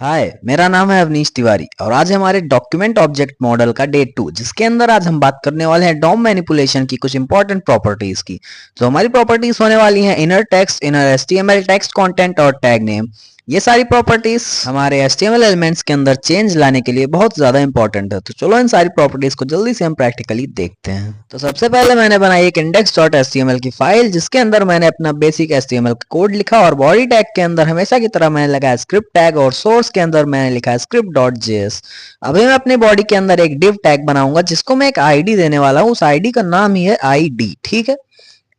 हाय, मेरा नाम है अवनीश तिवारी और आज हमारे डॉक्यूमेंट ऑब्जेक्ट मॉडल का डे 2 जिसके अंदर आज हम बात करने वाले हैं डॉम मैनिपुलेशन की कुछ इंपॉर्टेंट प्रॉपर्टीज की। तो हमारी प्रॉपर्टीज होने वाली हैं inner text, inner HTML, text content और टैग नेम। ये सारी प्रॉपर्टीज हमारे एचटीएमएल एलिमेंट्स के अंदर चेंज लाने के लिए बहुत ज्यादा इंपॉर्टेंट है। तो चलो इन सारी प्रॉपर्टीज को जल्दी से हम प्रैक्टिकली देखते हैं। तो सबसे पहले मैंने बनाई एक index.html की फाइल जिसके अंदर मैंने अपना बेसिक एचटीएमएल कोड लिखा और बॉडी टैग के अंदर हमेशा की तरह मैंने लगाया स्क्रिप्ट टैग और सोर्स के अंदर मैंने लिखा है script.js। अभी मैं अपने बॉडी के अंदर एक div टैग बनाऊंगा जिसको मैं एक आईडी देने वाला हूँ। उस आईडी का नाम ही है आईडी। ठीक है,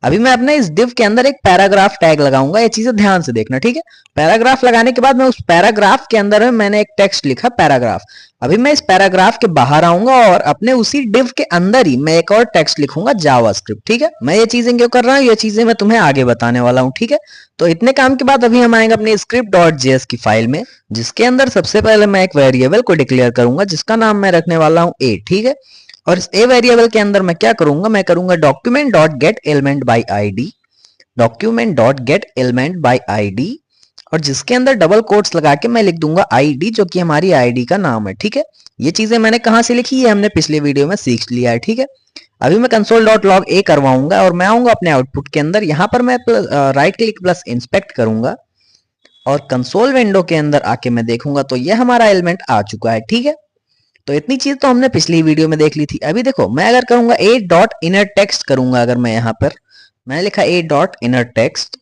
अभी मैं अपने इस div के अंदर एक पैराग्राफ टैग लगाऊंगा। ये चीजें ध्यान से देखना, ठीक है। पैराग्राफ लगाने के बाद मैं उस पैराग्राफ के अंदर में मैंने एक टेक्स्ट लिखा पैराग्राफ। अभी मैं इस पैराग्राफ के बाहर आऊंगा और अपने उसी div के अंदर ही मैं एक और टेक्स्ट लिखूंगा जावास्क्रिप्ट। ठीक है, मैं ये चीजें क्यों कर रहा हूँ, ये चीजें मैं तुम्हें आगे बताने वाला हूँ। ठीक है, तो इतने काम के बाद अभी हम आएंगे अपनी script.js की फाइल में जिसके अंदर सबसे पहले मैं एक वेरिएबल को डिक्लेयर करूंगा जिसका नाम मैं रखने वाला हूँ a। ठीक है, और इस a वेरिएबल के अंदर मैं क्या करूंगा, मैं करूंगा document dot gate element by ID, document dot gate element by ID, और जिसके अंदर डबल कोट्स लगा के मैं लिख दूंगा आईडी जो कि हमारी आईडी का नाम है। ठीक है, ये चीजें मैंने कहां से लिखी है हमने पिछले वीडियो में सीख लिया है। ठीक है, अभी मैं कंसोल डॉट लॉग ए करवाऊंगा और मैं आऊंगा अपने आउटपुट के अंदर। यहां पर मैं राइट क्लिक प्लस इंस्पेक्ट करूंगा और कंसोल विंडो के अंदर आके मैं देखूंगा तो ये हमारा एलिमेंट आ चुका है। ठीक है, तो इतनी चीज तो हमने पिछली वीडियो में देख ली थी। अभी देखो मैं अगर करूंगा a डॉट इनर टेक्स्ट करूंगा, अगर मैं यहाँ पर मैंने लिखा a डॉट इनर टेक्स्ट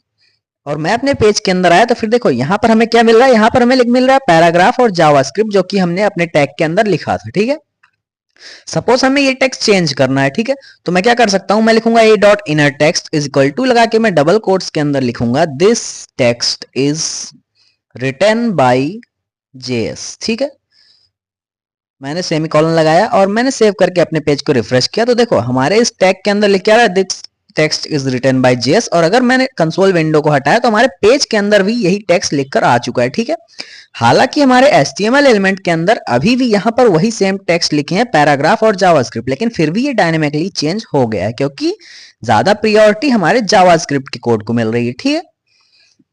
और मैं अपने पेज के अंदर आया तो फिर देखो यहाँ पर हमें क्या मिल रहा है, यहाँ पर हमें मिल रहा है पैराग्राफ और जावास्क्रिप्ट जो कि हमने अपने टैग के अंदर लिखा था। ठीक है, सपोज हमें ये टेक्स्ट चेंज करना है। ठीक है, तो मैं क्या कर सकता हूं, मैं लिखूंगा a dot inner text is equal to लगा के मैं डबल कोट्स के अंदर लिखूंगा this text is written by JS. ठीक है, मैंने सेमीकोलन लगाया और मैंने सेव करके अपने पेज को रिफ्रेश किया तो देखो हमारे इस टैग के अंदर लिखा है this text is written by JS. और अगर मैंने कंसोल विंडो को हटाया तो हमारे पेज के अंदर भी यही टेक्स्ट लिखकर आ चुका है। ठीक है, हालांकि हमारे एचटीएमएल एलिमेंट के अंदर अभी भी यहाँ पर वही सेम टेक्स्ट लिखे हैं पैराग्राफ और जावास्क्रिप्ट, लेकिन फिर भी ये डायनेमिकली चेंज हो गया है क्योंकि ज्यादा प्रियोरिटी हमारे जावास्क्रिप्ट के कोड को मिल रही है। ठीक है,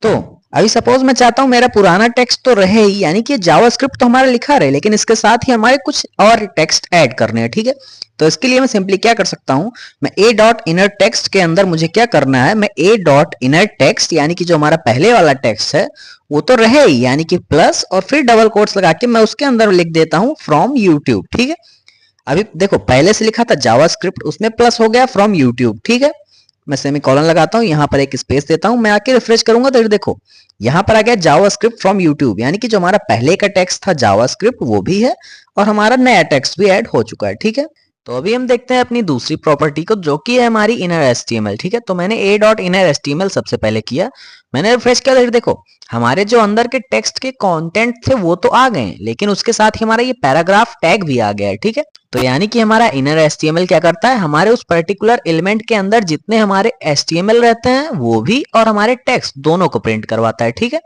तो अभी सपोज मैं चाहता हूं मेरा पुराना टेक्स्ट तो रहे ही, यानी कि जावास्क्रिप्ट तो हमारा लिखा रहे, लेकिन इसके साथ ही हमारे कुछ और टेक्स्ट ऐड करने हैं। ठीक है, तो इसके लिए मैं सिंपली क्या कर सकता हूं, मैं a डॉट इनर टेक्स्ट के अंदर मुझे क्या करना है, मैं a डॉट इनर टेक्स्ट यानी कि जो हमारा पहले वाला टेक्स्ट है वो तो रहे ही, यानी कि प्लस और फिर डबल कोट्स लगा के मैं उसके अंदर लिख देता हूं फ्रॉम यूट्यूब। ठीक है, अभी देखो पहले से लिखा था जावास्क्रिप्ट, उसमें प्लस हो गया फ्रॉम यूट्यूब। ठीक है, मैं सेमीकोलन लगाता हूं, यहां पर एक स्पेस देता हूं, मैं आके रिफ्रेश करूंगा तो देखो यहां पर आ गया जावास्क्रिप्ट फ्रॉम यूट्यूब, यानी कि जो हमारा पहले का टेक्स्ट था जावास्क्रिप्ट वो भी है और हमारा नया टेक्स्ट भी ऐड हो चुका है। ठीक है, तो अभी हम देखते हैं अपनी दूसरी प्रॉपर्टी को जो कि है हमारी इनर एचटीएमएल। ठीक है, तो मैंने a डॉट इनर एचटीएमएल सबसे पहले किया, मैंने रिफ्रेश किया तो देखो हमारे जो अंदर के टेक्स्ट के कंटेंट थे वो तो आ गए, लेकिन उसके साथ ही हमारा ये पैराग्राफ टैग भी आ गया है। ठीक है, तो यानी कि हमारा इनर एचटीएमएल क्या करता है, हमारे उस पर्टिकुलर एलिमेंट के अंदर जितने हमारे एचटीएमएल रहते हैं वो भी और हमारे टेक्स्ट दोनों को प्रिंट करवाता है। ठीक है,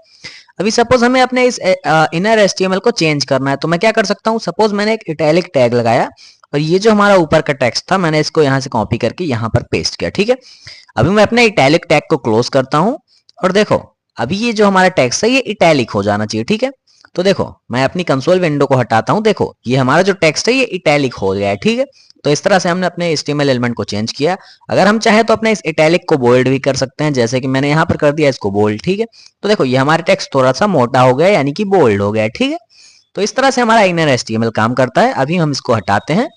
अभी सपोज हमें अपने इस इनर एचटीएमएल को चेंज करना है तो मैं क्या कर सकता हूँ, सपोज मैंने एक इटैलिक टैग लगाया और ये जो हमारा ऊपर का टेक्स्ट था मैंने इसको यहाँ से कॉपी करके यहाँ पर पेस्ट किया। ठीक है, अभी मैं अपने इटैलिक टैग को क्लोज करता हूँ और देखो अभी ये जो हमारा टेक्स्ट है ये इटैलिक हो जाना चाहिए। ठीक है, तो देखो मैं अपनी कंसोल विंडो को हटाता हूँ, देखो ये हमारा जो टेक्स्ट है ये इटैलिक हो गया है। ठीक है, तो इस तरह से हमने अपने HTML एलिमेंट को चेंज किया। अगर हम चाहे तो अपने इस इटैलिक को बोल्ड भी कर सकते हैं, जैसे कि मैंने यहाँ पर कर दिया इसको बोल्ड। ठीक है, तो देखो ये हमारा टेक्स्ट थोड़ा सा मोटा हो गया यानी कि बोल्ड हो गया। ठीक है, तो इस तरह से हमारा इनर HTML काम करता है। अभी हम इसको हटाते हैं,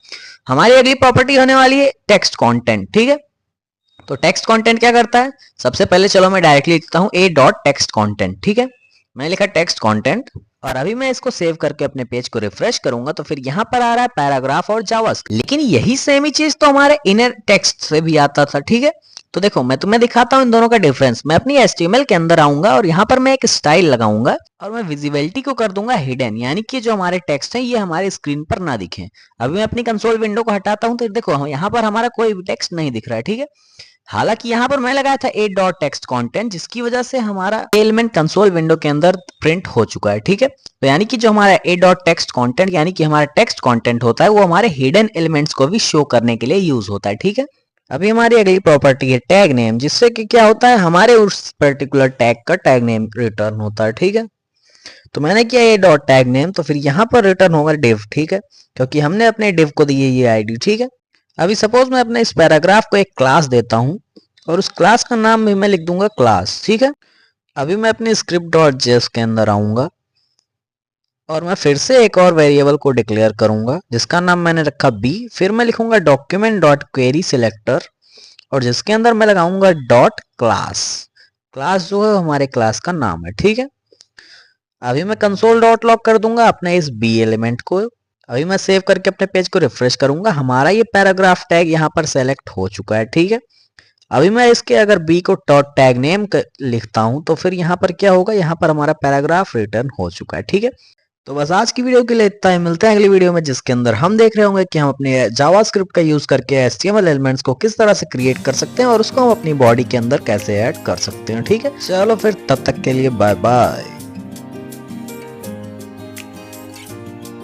हमारी अगली प्रॉपर्टी होने वाली है टेक्स्ट कंटेंट। ठीक है, तो टेक्स्ट कंटेंट क्या करता है, सबसे पहले चलो मैं डायरेक्टली लिखता हूं a डॉट टेक्स्ट कंटेंट। ठीक है, मैंने लिखा टेक्स्ट कंटेंट और अभी मैं इसको सेव करके अपने पेज को रिफ्रेश करूंगा तो फिर यहां पर आ रहा है पैराग्राफ और जावास्क्रिप्ट, लेकिन यही सेम ही चीज तो हमारे इनर टेक्स्ट से भी आता था। ठीक है, तो देखो मैं तुम्हें दिखाता हूं इन दोनों का डिफरेंस। मैं अपनी HTML के अंदर आऊंगा और यहाँ पर मैं एक स्टाइल लगाऊंगा और मैं विजिबिलिटी को कर दूंगा हिडन, यानी कि जो हमारे टेक्स्ट हैं ये हमारे स्क्रीन पर ना दिखे। अभी मैं अपनी कंसोल विंडो को हटाता हूं तो देखो यहाँ पर हमारा कोई टेक्स्ट नहीं दिख रहा है। ठीक है, हालांकि यहाँ पर मैं लगाया था a डॉट टेक्स्ट कंटेंट जिसकी वजह से हमारा एलिमेंट कंसोल विंडो के अंदर प्रिंट हो चुका है। ठीक है, तो यानी कि जो हमारा a डॉट टेक्स्ट कंटेंट यानी कि हमारा टेक्स्ट कंटेंट होता है वो हमारे हिडन एलिमेंट्स को भी शो करने के लिए यूज होता है। ठीक है, अभी हमारी अगली प्रॉपर्टी है टैग नेम, जिससे कि क्या होता है हमारे उस पर्टिकुलर टैग का टैग नेम रिटर्न होता है। ठीक है, तो मैंने किया ये डॉट टैग नेम, तो फिर यहाँ पर रिटर्न होगा div, ठीक है, क्योंकि हमने अपने div को दी है ये आईडी, ठीक है। अभी सपोज मैं अपने इस पैराग्राफ को एक क्लास देता हूँ और उस क्लास का नाम भी मैं लिख दूंगा क्लास, ठीक है। अभी मैं अपने स्क्रिप्ट डॉट जेएस के अंदर आऊंगा और मैं फिर से एक और वेरिएबल को डिक्लेयर करूंगा जिसका नाम मैंने रखा बी। फिर मैं लिखूंगा डॉक्यूमेंट डॉट क्वेरी सिलेक्टर और जिसके अंदर मैं लगाऊंगा डॉट क्लास। क्लास जो है हमारे क्लास का नाम है, ठीक है। अभी मैं कंसोल डॉट लॉग कर दूंगा अपने इस बी एलिमेंट को। अभी मैं सेव करके अपने पेज को रिफ्रेश करूंगा, हमारा ये पैराग्राफ टैग यहाँ पर सेलेक्ट हो चुका है, ठीक है। अभी मैं इसके अगर B co dot tag name लिखता हूं तो फिर यहाँ पर क्या होगा, यहाँ पर हमारा पैराग्राफ रिटर्न हो चुका है, ठीक है। तो बस आज की वीडियो के लिए इतना ही, मिलते हैं अगली वीडियो में जिसके अंदर हम देख रहे होंगे कि हम अपने जावास्क्रिप्ट का यूज करके एचटीएमएल एलिमेंट्स को किस तरह से क्रिएट कर सकते हैं और उसको हम अपनी बॉडी के अंदर कैसे ऐड कर सकते हैं, ठीक है। चलो फिर तब तक के लिए बाय बाय।